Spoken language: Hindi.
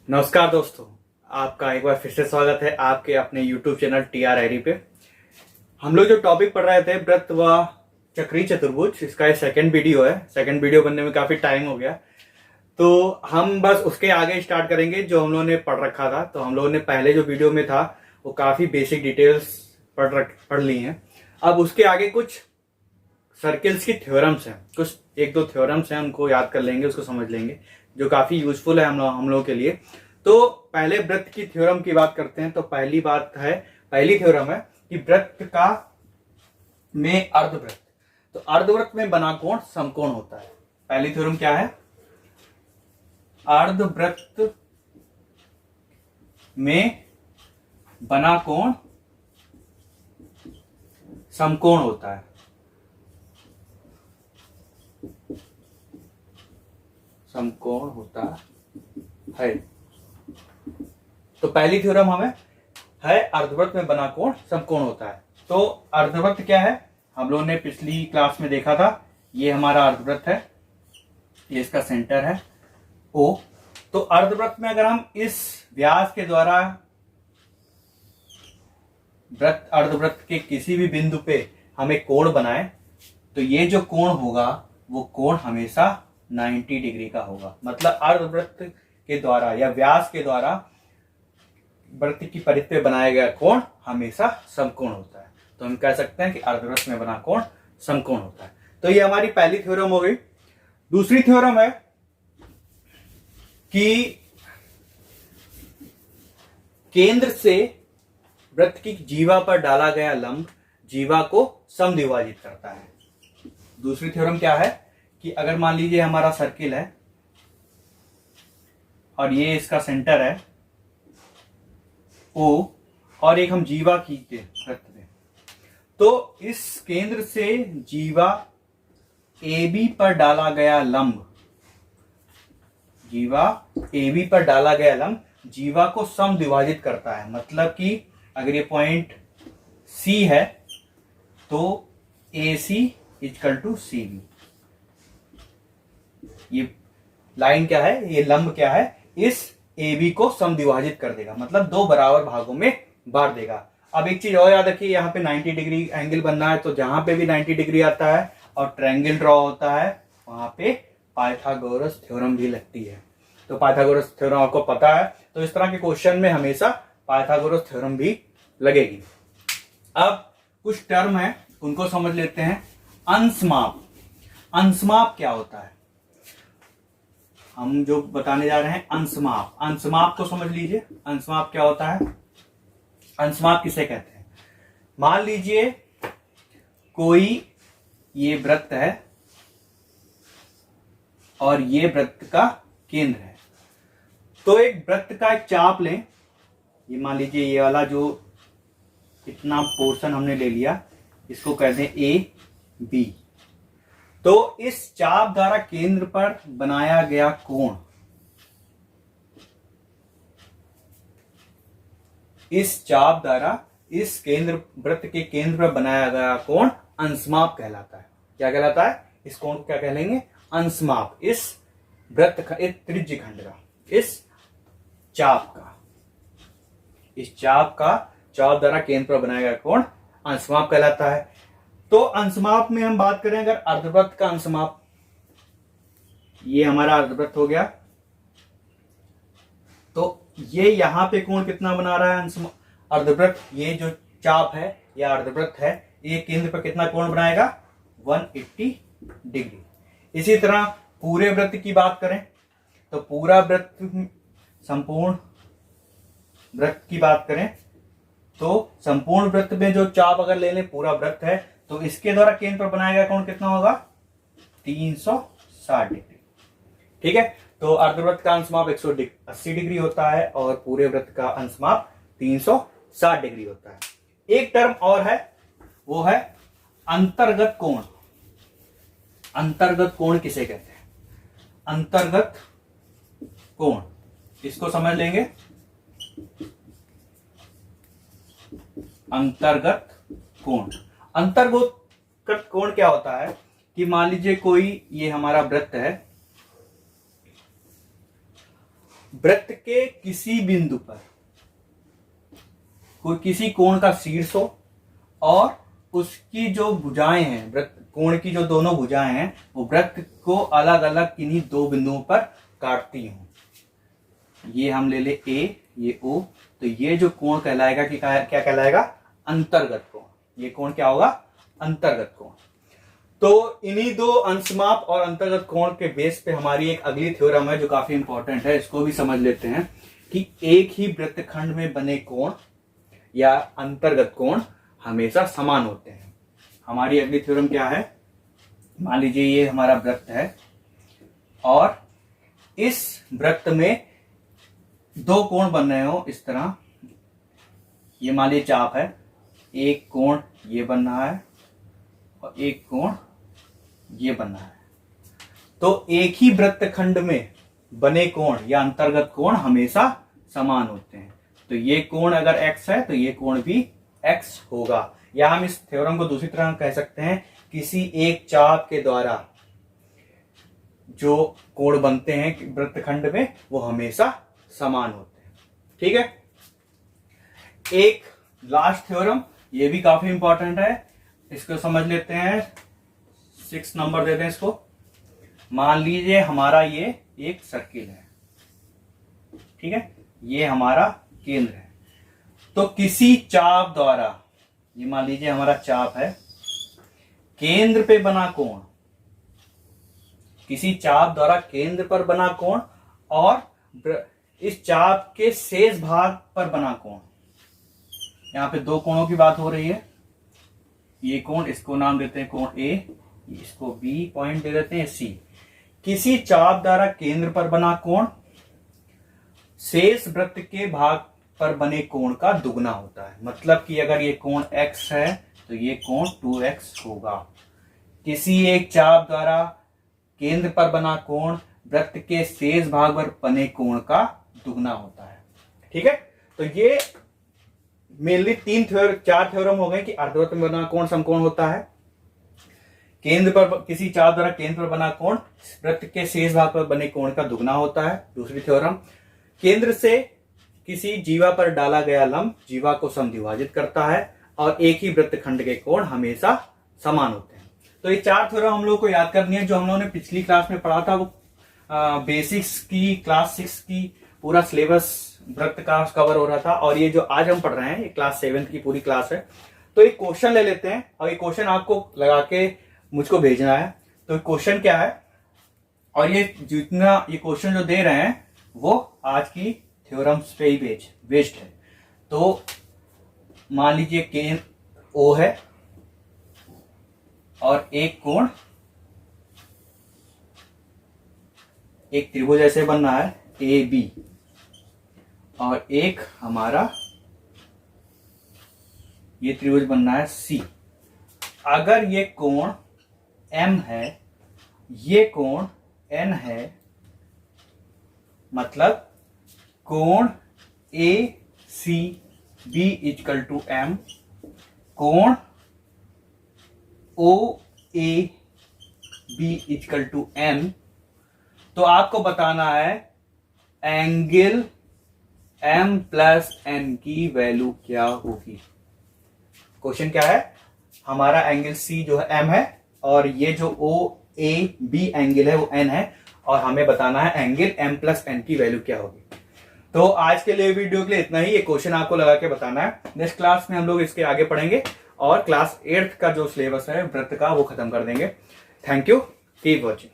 नमस्कार दोस्तों, आपका एक बार फिर से स्वागत है आपके अपने YouTube चैनल TR पे। हम लोग जो टॉपिक पढ़ रहे थे वृत्त व चक्रीय चतुर्भुज, इसका ये सेकंड वीडियो है। सेकंड वीडियो बनने में काफी टाइम हो गया, तो हम बस उसके आगे स्टार्ट करेंगे जो हम लोगों ने पढ़ रखा था। तो हम लोगों ने पहले जो वीडियो में था वो काफी बेसिक डिटेल्स पढ़ ली हैं। अब उसके आगे कुछ सर्किल्स की थ्योरम्स हैं, कुछ एक दो थ्योरम्स हैं, उनको याद कर लेंगे, उसको समझ लेंगे, जो काफी यूजफुल है हम लोगों के लिए। तो पहले वृत्त की थ्योरम की बात करते हैं। तो पहली थ्योरम है कि वृत्त का में अर्धवृत्त, तो अर्धवृत्त में बना कोण समकोण होता है। पहली थ्योरम क्या है? अर्धवृत्त में बना कोण समकोण होता है। समकोण होता है। तो पहली थ्योरम हमें है अर्धवृत्त में बना कोण समकोण होता है। तो अर्धवृत्त क्या है? हम लोगों ने पिछली क्लास में देखा था। ये हमारा अर्धवृत्त है, ये इसका सेंटर है O। तो अर्धवृत्त में अगर हम इस व्यास के द्वारा अर्धवृत्त के किसी भी बिंदु पे हमें कोण बनाए, तो ये जो कोण होगा वो कोण हमेशा 90 डिग्री का होगा। मतलब अर्धवृत्त के द्वारा या व्यास के द्वारा वृत्त की परिधि पे बनाया गया कोण हमेशा समकोण होता है। तो हम कह सकते हैं कि अर्धवृत्त में बना कोण समकोण होता है। तो ये हमारी पहली थ्योरम हो गई। दूसरी थ्योरम है कि केंद्र से वृत्त की जीवा पर डाला गया लंब जीवा को समद्विभाजित करता है। दूसरी थ्योरम क्या है कि अगर मान लीजिए हमारा सर्किल है और ये इसका सेंटर है O, और एक हम जीवा खींचते वृत्त में, तो इस केंद्र से जीवा AB पर डाला गया लंब, जीवा को समद्विभाजित करता है। मतलब कि अगर ये पॉइंट C है तो AC = CB। ये लाइन क्या है, ये लंब क्या है, इस AB को समद्विभाजित कर देगा, मतलब दो बराबर भागों में बांट देगा। अब एक चीज और याद रखिए, यहाँ पे 90 डिग्री एंगल बनना है, तो जहां पे भी 90 डिग्री आता है और ट्रायंगल ड्रॉ होता है वहां पे पाइथागोरस थ्योरम भी लगती है। तो पाइथागोरस थ्योरम आपको पता है, तो इस तरह के क्वेश्चन में हमेशा पाइथागोरस थ्योरम भी लगेगी। अब कुछ टर्म है उनको समझ लेते हैं। अंशमाप, अंशमाप क्या होता है? हम जो बताने जा रहे हैं अंशमाप, अंशमाप को समझ लीजिए। अंशमाप क्या होता है? अंशमाप किसे कहते हैं? मान लीजिए कोई ये वृत्त है और ये वृत्त का केंद्र है। तो एक वृत्त का एक चाप लें, ये मान लीजिए ये वाला जो इतना पोर्शन हमने ले लिया, इसको कहते हैं AB। तो इस चाप द्वारा केंद्र पर बनाया गया कोण, इस चाप द्वारा इस केंद्र वृत्त के केंद्र पर बनाया गया कोण अंशमाप कहलाता है। क्या कहलाता है? इस कोण को क्या कहलेंगे? अंशमाप। इस वृत्त का, एक त्रिज्यखंड का, इस चाप का चाप द्वारा केंद्र पर बनाया गया कोण अंशमाप कहलाता है। तो अंशमाप में हम बात करें अगर अर्धवृत्त का अंशमाप, ये हमारा अर्धवृत्त हो गया, तो ये यहां पे कोण कितना बना रहा है? अर्धवृत्त, ये जो चाप है या अर्धवृत्त है, ये केंद्र पर कितना कोण बनाएगा? 180 डिग्री। इसी तरह पूरे वृत्त की बात करें तो पूरा वृत्त, संपूर्ण वृत्त की बात करें तो संपूर्ण वृत्त में जो चाप अगर ले लें, पूरा वृत्त है, तो इसके द्वारा केंद्र पर बनाया गया कोण कितना होगा? 360 डिग्री। ठीक है, तो अर्धवृत्त का अंशमाप 180 डिग्री होता है और पूरे वृत्त का अंशमाप 360 डिग्री होता है। एक टर्म और है, वो है अंतर्गत कोण। अंतर्गत कोण किसे कहते हैं? अंतर्गत कोण, इसको समझ लेंगे। अंतर्गत कोण, अंतर्गत कोण क्या होता है कि मान लीजिए कोई ये हमारा वृत्त है वृत्त के किसी बिंदु पर कोई किसी कोण का शीर्ष हो और उसकी जो भुजाएं हैं, वृत्त कोण की जो दोनों भुजाएं हैं, वो वृत्त को अलग अलग किन्हीं दो बिंदुओं पर काटती हूं। ये हम ले ले ए, ये ओ, तो ये जो कोण कहलाएगा कि क्या कहलाएगा? अंतर्गत कोण। ये कोण क्या होगा? अंतर्गत कोण। तो इन्हीं दो अंशमाप और अंतर्गत कोण के बेस पे हमारी एक अगली थ्योरम है जो काफी इंपॉर्टेंट है, इसको भी समझ लेते हैं कि एक ही वृत्तखंड में बने कोण या अंतर्गत कोण हमेशा समान होते हैं। हमारी अगली थ्योरम क्या है? मान लीजिए ये हमारा वृत्त है और इस वृत्त में दो कोण बन रहे हो इस तरह। ये मान लीजिए चाप है, एक कोण ये बन रहा है और एक कोण ये बन रहा है। तो एक ही वृत्तखंड में बने कोण या अंतर्गत कोण हमेशा समान होते हैं। तो ये कोण अगर x है तो ये कोण भी x होगा। या हम इस थ्योरम को दूसरी तरह कह सकते हैं, किसी एक चाप के द्वारा जो कोण बनते हैं वृत्तखंड में वो हमेशा समान होते हैं। ठीक है। एक लास्ट थ्योरम, ये भी काफी इंपॉर्टेंट है, इसको समझ लेते हैं। 6 नंबर दे दें इसको। मान लीजिए हमारा ये एक सर्किल है, ठीक है, ये हमारा केंद्र है। तो किसी चाप द्वारा, ये मान लीजिए हमारा चाप है, केंद्र पे बना कोण, किसी चाप द्वारा केंद्र पर बना कोण और इस चाप के शेष भाग पर बना कोण। यहां पे दो कोणों की बात हो रही है। ये कोण, इसको नाम देते हैं कोण ए, इसको बी पॉइंट दे देते हैं सी। किसी चाप द्वारा केंद्र पर बना कोण शेष वृत्त के भाग पर बने कोण का दुगना होता है। मतलब कि अगर ये कोण x है तो ये कोण 2x होगा। किसी एक चाप द्वारा केंद्र पर बना कोण वृत्त के शेष भाग पर बने कोण का दुगना होता है। ठीक है। तो ये मेनली 4 थ्योरम हो गए कि अर्धवृत्त में बना कोण समकोण होता है, केंद्र पर किसी चाप द्वारा केंद्र पर बना कोण वृत्त के शेष भाग पर बने कोण का दुगना होता है। दूसरी थ्योरम, केंद्र से किसी जीवा पर डाला गया लंब जीवा को समद्विभाजित करता है और एक ही वृत्तखंड के कोण हमेशा समान होते हैं। तो ये 4 थ्योरम हम लोग को याद करनी है, जो हम लोगों ने पिछली क्लास में पढ़ा था। वो बेसिक्स की क्लास 6 की पूरा सिलेबस वृत्त का कवर हो रहा था, और ये जो आज हम पढ़ रहे हैं ये क्लास 7 की पूरी क्लास है। तो एक क्वेश्चन ले लेते हैं और ये क्वेश्चन आपको लगा के मुझको भेजना है। तो क्वेश्चन क्या है, और ये जितना ये क्वेश्चन जो दे रहे हैं वो आज की थ्योरम्स पे ही बेस्ड है। तो मान लीजिए केंद्र O है और एक कोण, एक त्रिभुज ऐसे बन रहा है AB, और एक हमारा ये त्रिभुज बन रहा है C। अगर ये कोण M है, ये कोण N है, मतलब कोण ACB = M, कोण OAB = N, तो आपको बताना है एंगल M + N की वैल्यू क्या होगी। क्वेश्चन क्या है, हमारा एंगल C जो है M है और ये जो OAB एंगल है वो N है, और हमें बताना है एंगल M + N की वैल्यू क्या होगी। तो आज के लिए वीडियो के लिए इतना ही। ये क्वेश्चन आपको लगा के बताना है। नेक्स्ट क्लास में हम लोग इसके आगे पढ़ेंगे और क्लास 8th का जो सिलेबस है वृत्त का वो खत्म कर देंगे। Thank you, keep watching.